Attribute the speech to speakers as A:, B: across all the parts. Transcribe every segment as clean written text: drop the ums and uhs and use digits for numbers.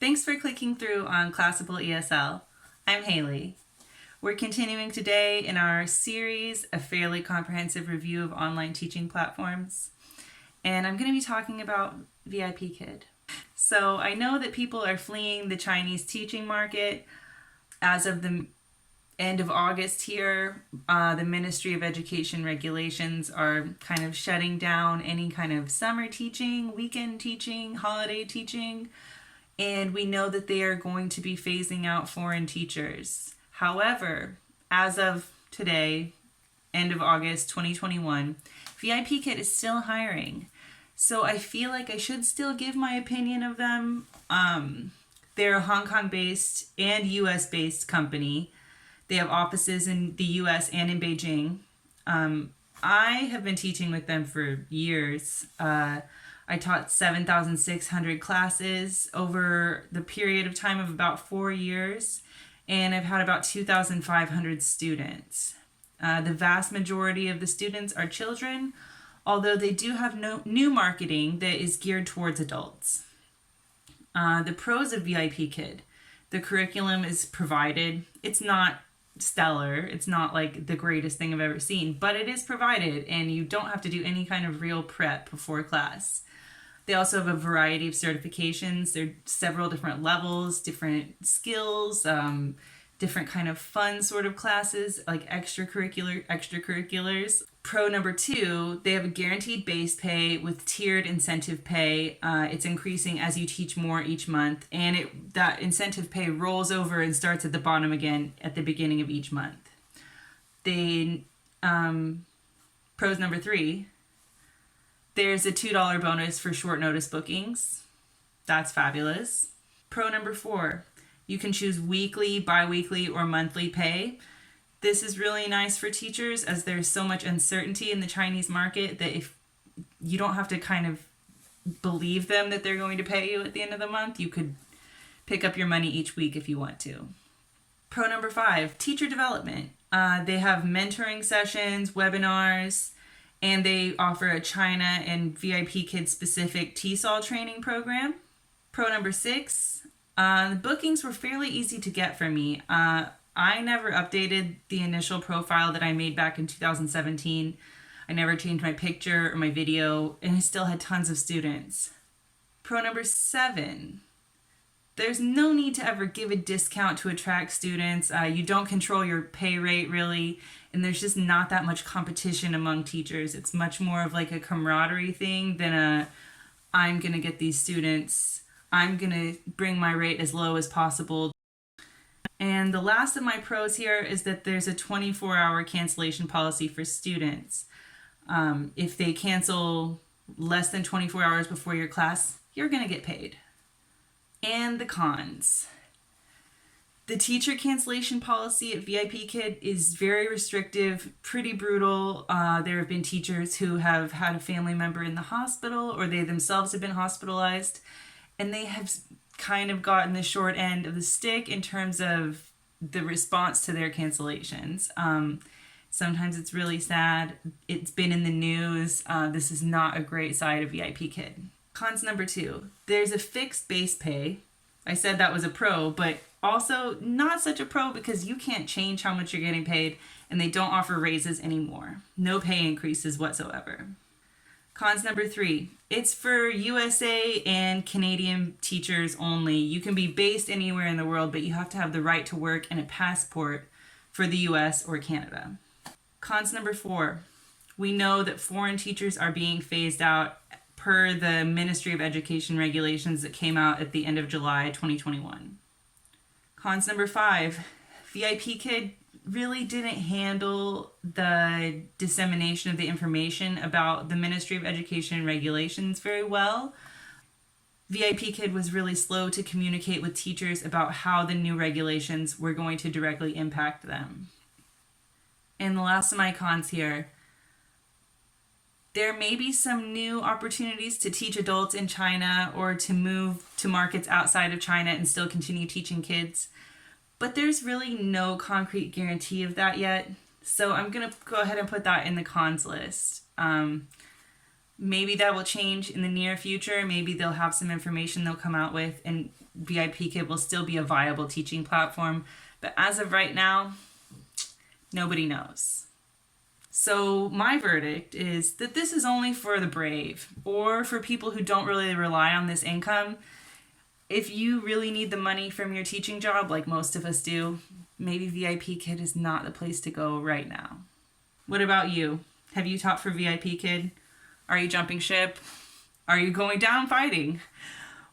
A: Thanks for clicking through on Classical ESL. I'm Haley. We're continuing today in our series, a fairly comprehensive review of online teaching platforms. And I'm going to be talking about VIPKid. So I know that people are fleeing the Chinese teaching market. As of the end of August here, the Ministry of Education regulations are kind of shutting down any kind of summer teaching, weekend teaching, holiday teaching, and we know that they are going to be phasing out foreign teachers. However, as of today, end of August 2021, VIPKid is still hiring. So I feel like I should still give my opinion of them. They're a Hong Kong-based and US-based company. They have offices in the US and in Beijing. I have been teaching with them for years. I taught 7,600 classes over the period of time of about 4 years, and I've had about 2,500 students. The vast majority of the students are children, although they do have new marketing that is geared towards adults. The pros of VIPKid: the curriculum is provided. It's not stellar. It's not like the greatest thing I've ever seen, but it is provided, and you don't have to do any kind of real prep before class. They also have a variety of certifications. There are several different levels, different skills, different kind of fun sort of classes, like extracurriculars. Pro number 2, they have a guaranteed base pay with tiered incentive pay. It's increasing as you teach more each month, and that incentive pay rolls over and starts at the bottom again at the beginning of each month. Pros number 3, there's a $2 bonus for short notice bookings. That's fabulous. Pro number 4, you can choose weekly, bi-weekly, or monthly pay. This is really nice for teachers as there's so much uncertainty in the Chinese market that if you don't have to kind of believe them that they're going to pay you at the end of the month, you could pick up your money each week if you want to. Pro number 5, teacher development. They have mentoring sessions, webinars, and they offer a China and VIPKid specific TESOL training program. Pro number 6, the bookings were fairly easy to get for me. I never updated the initial profile that I made back in 2017. I never changed my picture or my video, and I still had tons of students. Pro number 7, there's no need to ever give a discount to attract students. You don't control your pay rate really, and there's just not that much competition among teachers. It's much more of like a camaraderie thing than I'm gonna get these students, I'm gonna bring my rate as low as possible. And the last of my pros here is that there's a 24-hour cancellation policy for students. If they cancel less than 24 hours before your class, you're gonna get paid. And the cons. The teacher cancellation policy at VIPKid is very restrictive, pretty brutal. There have been teachers who have had a family member in the hospital, or they themselves have been hospitalized, and they have kind of gotten the short end of the stick in terms of the response to their cancellations. Sometimes it's really sad. It's been in the news. This is not a great side of VIPKid. Cons number 2, there's a fixed base pay. I said that was a pro, but also not such a pro because you can't change how much you're getting paid, and they don't offer raises anymore. No pay increases whatsoever. Cons number 3, it's for USA and Canadian teachers only. You can be based anywhere in the world, but you have to have the right to work and a passport for the US or Canada. Cons number 4, we know that foreign teachers are being phased out per the Ministry of Education regulations that came out at the end of July 2021. Cons number 5, VIPKid really didn't handle the dissemination of the information about the Ministry of Education regulations very well. VIPKid was really slow to communicate with teachers about how the new regulations were going to directly impact them. And the last of my cons here, there may be some new opportunities to teach adults in China or to move to markets outside of China and still continue teaching kids, but there's really no concrete guarantee of that yet. So I'm going to go ahead and put that in the cons list. Maybe that will change in the near future. Maybe they'll have some information they'll come out with and VIPKid will still be a viable teaching platform. But as of right now, nobody knows. So my verdict is that this is only for the brave or for people who don't really rely on this income. If you really need the money from your teaching job, like most of us do, maybe VIPKid is not the place to go right now. What about you? Have you taught for VIPKid? Are you jumping ship? Are you going down fighting?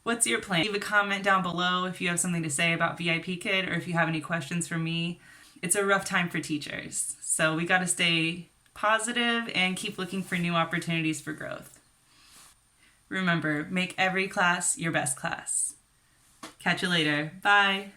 A: What's your plan? Leave a comment down below if you have something to say about VIPKid or if you have any questions for me. It's a rough time for teachers, so we got to stay positive and keep looking for new opportunities for growth. Remember, make every class your best class. Catch you later. Bye.